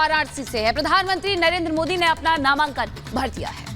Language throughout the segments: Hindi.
वाराणसी से है। प्रधानमंत्री नरेंद्र मोदी ने अपना नामांकन भर दिया है।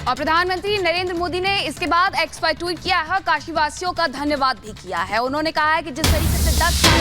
और प्रधानमंत्री नरेंद्र मोदी ने इसके बाद एक्स पर ट्वीट किया है, काशीवासियों का धन्यवाद भी किया है। उन्होंने कहा है कि जिस तरीके से 10 साल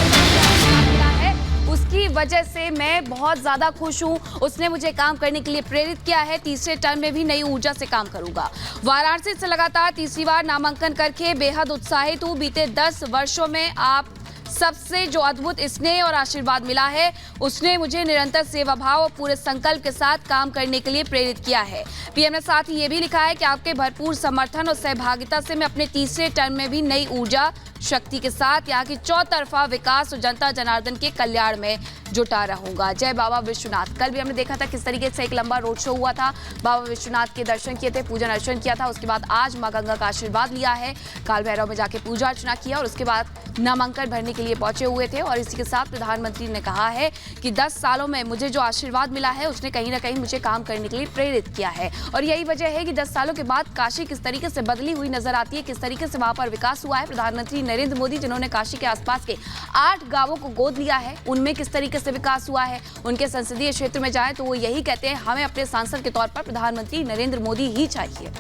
मिला है उसकी वजह से मैं बहुत ज्यादा खुश हूं। उसने मुझे काम करने के लिए प्रेरित किया है। तीसरे टर्म में भी नई ऊर्जा से काम करूंगा। वाराणसी से लगातार तीसरी बार नामांकन करके बेहद उत्साहित हूं। बीते 10 वर्षों में आप सबसे जो अद्भुत स्नेह और आशीर्वाद मिला है उसने मुझे निरंतर सेवा भाव और पूरे संकल्प के साथ काम करने के लिए प्रेरित किया है। पीएम ने साथ ही ये भी लिखा है कि आपके भरपूर समर्थन और सहभागिता से मैं अपने तीसरे टर्म में भी नई ऊर्जा शक्ति के साथ यहाँ की चौतरफा विकास और जनता जनार्दन के कल्याण में जुटा रहूंगा। जय बाबा विश्वनाथ। कल भी हमने देखा था किस तरीके से एक लंबा रोड शो हुआ था। बाबा विश्वनाथ के दर्शन किए थे, पूजन अर्चन किया था। उसके बाद आज मां गंगा का आशीर्वाद लिया है। काल भैरव में जाके पूजा अर्चना किया और उसके बाद नामांकन भरने के लिए पहुंचे हुए थे। और इसी के साथ प्रधानमंत्री ने कहा है कि 10 सालों में मुझे जो आशीर्वाद मिला है उसने कहीं ना कहीं मुझे काम करने के लिए प्रेरित किया है। और यही वजह है कि 10 सालों के बाद काशी किस तरीके से बदली हुई नजर आती है, किस तरीके से वहां पर विकास हुआ है। प्रधानमंत्री नरेंद्र मोदी जिन्होंने काशी के आसपास के 8 गांवों को गोद लिया है, उनमें किस तरीके से विकास हुआ है। उनके संसदीय क्षेत्र में जाएं तो वो यही कहते हैं, हमें अपने सांसद के तौर पर प्रधानमंत्री नरेंद्र मोदी ही चाहिए।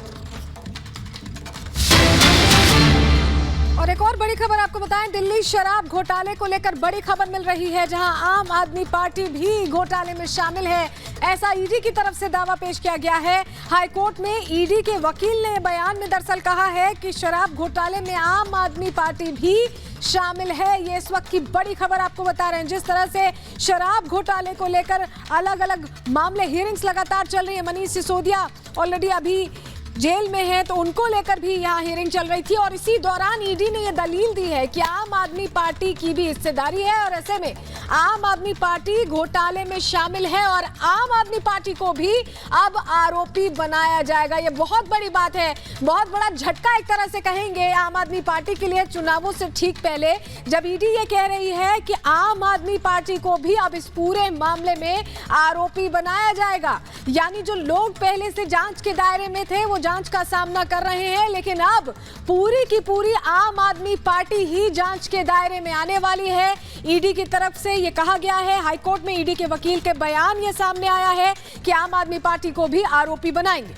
और एक और बड़ी खबर आपको बताएं, दिल्ली शराब घोटाले को लेकर बड़ी खबर मिल रही है, जहां आम आदमी पार्टी भी घोटाले में शामिल है। ऐसा ईडी की तरफ से दावा पेश किया गया है। हाईकोर्ट में ईडी के वकील ने बयान में दरअसल कहा है कि शराब घोटाले में आम आदमी पार्टी भी शामिल है। ये इस वक्त की बड़ी खबर आपको बता रहे हैं। जिस तरह से शराब घोटाले को लेकर अलग अलग मामले, हियरिंग्स लगातार चल रही है। मनीष सिसोदिया ऑलरेडी अभी जेल में है, तो उनको लेकर भी यहाँ हियरिंग चल रही थी। और इसी दौरान ईडी ने यह दलील दी है कि आम आदमी पार्टी की भी हिस्सेदारी है और ऐसे में आम आदमी पार्टी घोटाले में शामिल है और आम आदमी पार्टी को भी अब आरोपी बनाया जाएगा। ये बहुत बड़ी बात है, बहुत बड़ा झटका एक तरह से कहेंगे आम आदमी पार्टी के लिए। चुनावों से ठीक पहले जब ईडी ये कह रही है कि आम आदमी पार्टी को भी अब इस पूरे मामले में आरोपी बनाया जाएगा, यानी जो लोग पहले से जांच के दायरे में थे वो जांच का सामना कर रहे हैं, लेकिन अब पूरी की पूरी आम आदमी पार्टी ही जांच के दायरे में आने वाली है। ईडी की तरफ से ये कहा गया है, हाईकोर्ट में ईडी के वकील के बयान ये सामने आया है कि आम आदमी पार्टी को भी आरोपी बनाएंगे।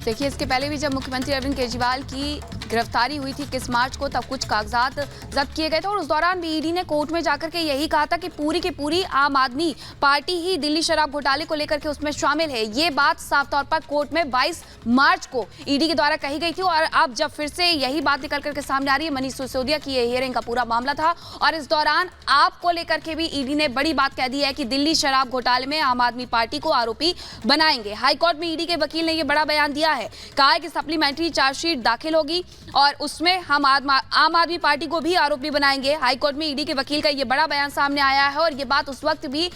देखिए, इसके पहले भी जब मुख्यमंत्री अरविंद केजरीवाल की गिरफ्तारी हुई थी 21 मार्च को, तब कुछ कागजात जब्त किए गए थे और उस दौरान भी ईडी ने कोर्ट में जाकर के यही कहा था कि पूरी की पूरी आम आदमी पार्टी ही दिल्ली शराब घोटाले को लेकर के उसमें शामिल है। ये बात साफ तौर पर कोर्ट में 22 मार्च को ईडी के द्वारा कही गई थी। और अब जब फिर से यही बात निकल करके सामने आ रही है, मनीष सिसोदिया की ये हियरिंग का पूरा मामला था और इस दौरान आपको लेकर के भी ईडी ने बड़ी बात कह दी है कि दिल्ली शराब घोटाले में आम आदमी पार्टी को आरोपी बनाएंगे। हाईकोर्ट में ईडी के वकील ने यह बड़ा बयान दिया है, कहा है कि सप्लीमेंट्री चार्जशीट दाखिल होगी और उसमें हम आम आदमी पार्टी को भी आरोपी बनाएंगे। हाईकोर्ट में ईडी के वकील का यह बड़ा बयान सामने आया है और यह बात उस वक्त भी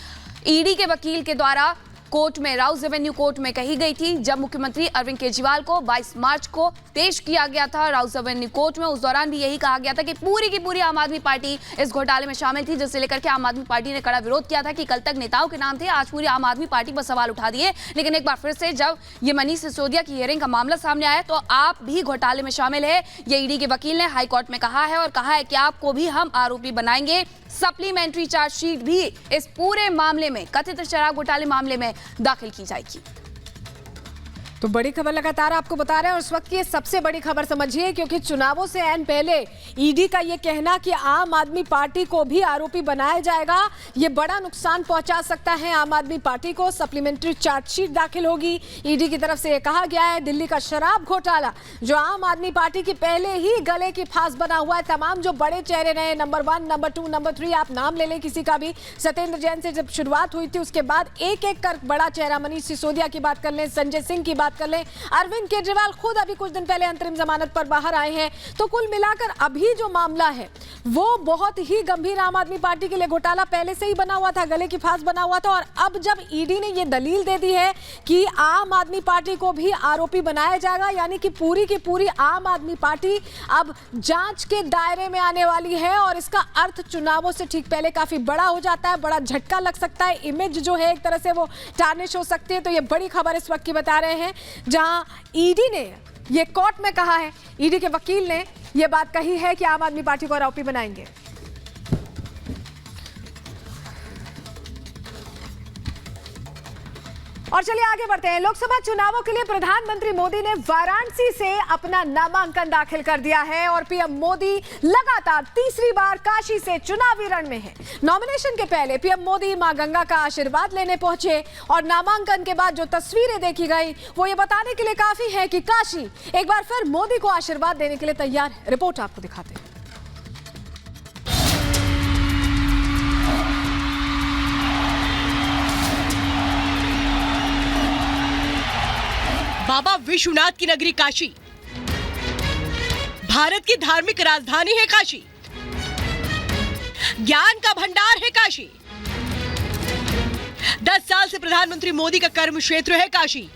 ईडी के वकील के द्वारा कोर्ट में, राउज एवेन्यू कोर्ट में कही गई थी जब मुख्यमंत्री अरविंद केजरीवाल को 22 मार्च को पेश किया गया था राउज एवेन्यू कोर्ट में। उस दौरान भी यही कहा गया था कि पूरी की पूरी आम आदमी पार्टी इस घोटाले में शामिल थी, जिससे लेकर के आम आदमी पार्टी ने कड़ा विरोध किया था कि कल तक नेताओं के नाम थे, आज पूरी आम आदमी पार्टी पर सवाल उठा दिए। लेकिन एक बार फिर से जब ये मनीष सिसोदिया की हियरिंग का मामला सामने आया तो आप भी घोटाले में शामिल है, ये ईडी के वकील ने हाईकोर्ट में कहा है और कहा है कि आपको भी हम आरोपी बनाएंगे। सप्लीमेंट्री चार्जशीट भी इस पूरे मामले में, कथित शराब घोटाले मामले में दाखिल की जाएगी। तो बड़ी खबर लगातार आपको बता रहे हैं और उस वक्त की सबसे बड़ी खबर समझिए, क्योंकि चुनावों से ऐन पहले ईडी का ये कहना कि आम आदमी पार्टी को भी आरोपी बनाया जाएगा, ये बड़ा नुकसान पहुंचा सकता है आम आदमी पार्टी को। सप्लीमेंट्री चार्जशीट दाखिल होगी। ईडी की तरफ से ये कहा गया है दिल्ली का शराब घोटाला जो आम आदमी पार्टी की पहले ही गले की फांस बना हुआ है। तमाम जो बड़े चेहरे रहे, नंबर 1, नंबर 2, नंबर 3, आप नाम ले लें किसी का भी, सत्येंद्र जैन से जब शुरुआत हुई थी उसके बाद एक एक कर बड़ा चेहरा, मनीष सिसोदिया की बात कर लें, संजय सिंह की बात बात कर लें, अरविंद केजरीवाल खुद अभी कुछ दिन पहले अंतरिम जमानत पर बाहर आए हैं। तो कुल मिलाकर अभी जो मामला है वो बहुत ही गंभीर आम आदमी पार्टी के लिए घोटाला पहले से ही बना हुआ था, गले की फांस बना हुआ था। और अब जब ईडी ने ये दलील दे दी है कि आम आदमी पार्टी को भी आरोपी बनाया जाएगा, यानी कि पूरी की पूरी आम आदमी पार्टी अब जांच के दायरे में आने वाली है। और इसका अर्थ चुनावों से ठीक पहले काफी बड़ा हो जाता है, बड़ा झटका लग सकता है, इमेज जो है एक तरह से वो टार्निश हो सकती है। तो ये बड़ी खबर इस वक्त की बता रहे हैं, जहां ईडी ने ये कोर्ट में कहा है, ईडी के वकील ने ये बात कही है कि आम आदमी पार्टी को आरोपी बनाएंगे। और चलिए आगे बढ़ते हैं। लोकसभा चुनावों के लिए प्रधानमंत्री मोदी ने वाराणसी से अपना नामांकन दाखिल कर दिया है और पीएम मोदी लगातार तीसरी बार काशी से चुनावी रण में हैं। नॉमिनेशन के पहले पीएम मोदी मां गंगा का आशीर्वाद लेने पहुंचे और नामांकन के बाद जो तस्वीरें देखी गई वो ये बताने के लिए काफी है कि काशी एक बार फिर मोदी को आशीर्वाद देने के लिए तैयार है। रिपोर्ट आपको दिखाते हैं। बाबा विश्वनाथ की नगरी काशी, भारत की धार्मिक राजधानी है काशी, ज्ञान का भंडार है काशी। 10 साल से प्रधानमंत्री मोदी का कर्म क्षेत्र है काशी।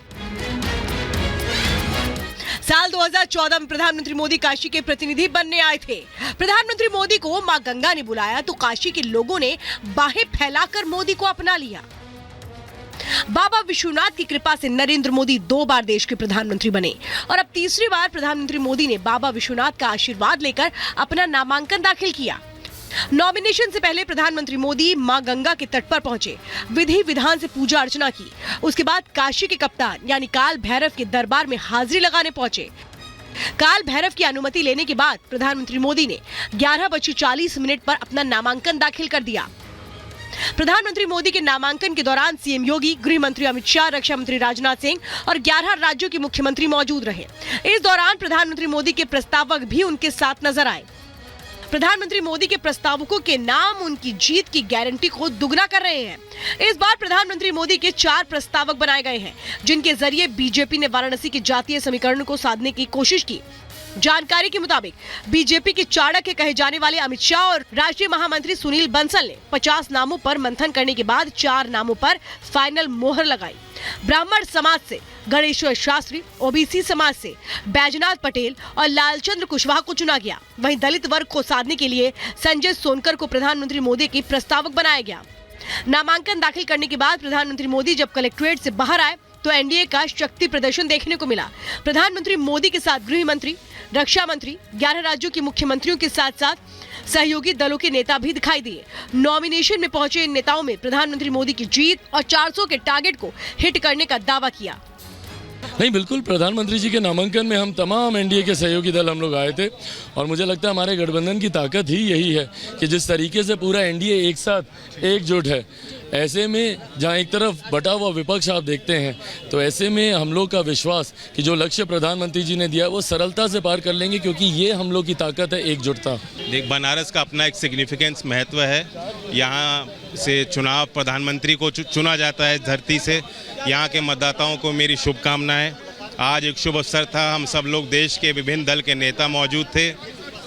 साल 2014 में प्रधानमंत्री मोदी काशी के प्रतिनिधि बनने आए थे। प्रधानमंत्री मोदी को मां गंगा ने बुलाया तो काशी के लोगों ने बाहें फैलाकर मोदी को अपना लिया। बाबा विश्वनाथ की कृपा से नरेंद्र मोदी 2 बार देश के प्रधानमंत्री बने और अब तीसरी बार प्रधानमंत्री मोदी ने बाबा विश्वनाथ का आशीर्वाद लेकर अपना नामांकन दाखिल किया। नॉमिनेशन से पहले प्रधानमंत्री मोदी मां गंगा के तट पर पहुंचे, विधि विधान से पूजा अर्चना की। उसके बाद काशी के कप्तान यानी काल भैरव के दरबार में हाजिरी लगाने पहुंचे। काल भैरव की अनुमति लेने के बाद प्रधानमंत्री मोदी ने 11:40 पर अपना नामांकन दाखिल कर दिया। प्रधानमंत्री मोदी के नामांकन के दौरान सीएम योगी, गृह मंत्री अमित शाह, रक्षा मंत्री राजनाथ सिंह और 11 राज्यों के मुख्यमंत्री मौजूद रहे। इस दौरान प्रधानमंत्री मोदी के प्रस्तावक भी उनके साथ नजर आए। प्रधानमंत्री मोदी के प्रस्तावकों के नाम उनकी जीत की गारंटी को दुगना कर रहे हैं। इस बार प्रधानमंत्री मोदी के 4 प्रस्तावक बनाए गए हैं, जिनके जरिए बीजेपी ने वाराणसी के जातीय समीकरण को साधने की कोशिश की। जानकारी के मुताबिक बीजेपी के चाणक्य कहे जाने वाले अमित शाह और राष्ट्रीय महामंत्री सुनील बंसल ने 50 नामों पर मंथन करने के बाद 4 नामों पर फाइनल मोहर लगाई। ब्राह्मण समाज से गणेश्वर शास्त्री, ओबीसी समाज से बैजनाथ पटेल और लालचंद्र कुशवाहा को चुना गया। वहीं दलित वर्ग को साधने के लिए संजय सोनकर को प्रधानमंत्री मोदी के प्रस्तावक बनाया गया। नामांकन दाखिल करने के बाद प्रधानमंत्री मोदी जब कलेक्ट्रेट से बाहर आए तो एनडीए का शक्ति प्रदर्शन देखने को मिला। प्रधानमंत्री मोदी के साथ गृह मंत्री, रक्षा मंत्री, 11 राज्यों के मुख्यमंत्रियों के साथ साथ सहयोगी दलों के नेता भी दिखाई दिए। नॉमिनेशन में पहुंचे इन नेताओं में प्रधानमंत्री मोदी की जीत और 400 के टारगेट को हिट करने का दावा किया। नहीं, बिल्कुल प्रधानमंत्री जी के नामांकन में हम तमाम एनडीए के सहयोगी दल हम लोग आए थे और मुझे लगता है हमारे गठबंधन की ताकत ही यही है कि जिस तरीके से पूरा एनडीए एक साथ एकजुट है। ऐसे में जहां एक तरफ बटा हुआ विपक्ष आप देखते हैं, तो ऐसे में हम लोग का विश्वास कि जो लक्ष्य प्रधानमंत्री जी ने दिया वो सरलता से पार कर लेंगे, क्योंकि ये हम लोग की ताकत है, एकजुटता। देख, बनारस का अपना एक सिग्निफिकेंस महत्व है। यहाँ से चुनाव प्रधानमंत्री को चुना जाता है धरती से। यहाँ के मतदाताओं को मेरी शुभकामनाएं। आज एक शुभ अवसर था, हम सब लोग देश के विभिन्न दल के नेता मौजूद थे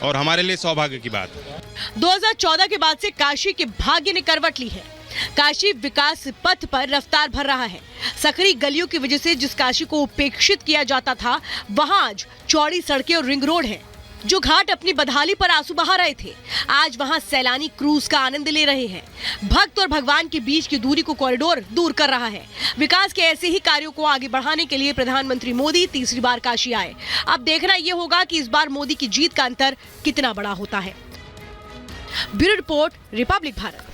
और हमारे लिए सौभाग्य की बात है। 2014 के बाद से काशी के भाग्य ने करवट ली है। काशी विकास पथ पर रफ्तार भर रहा है। सकरी गलियों की वजह से जिस काशी को उपेक्षित किया जाता था, वहां आज चौड़ी सड़कें और रिंग रोड है। जो घाट अपनी बदहाली पर आंसू बहा रहे थे, आज वहां सैलानी क्रूज का आनंद ले रहे हैं। भक्त और भगवान के बीच की दूरी को कॉरिडोर दूर कर रहा है। विकास के ऐसे ही कार्यों को आगे बढ़ाने के लिए प्रधानमंत्री मोदी तीसरी बार काशी आए। अब देखना यह होगा कि इस बार मोदी की जीत का अंतर कितना बड़ा होता है। Bureau report, Republic Bharat.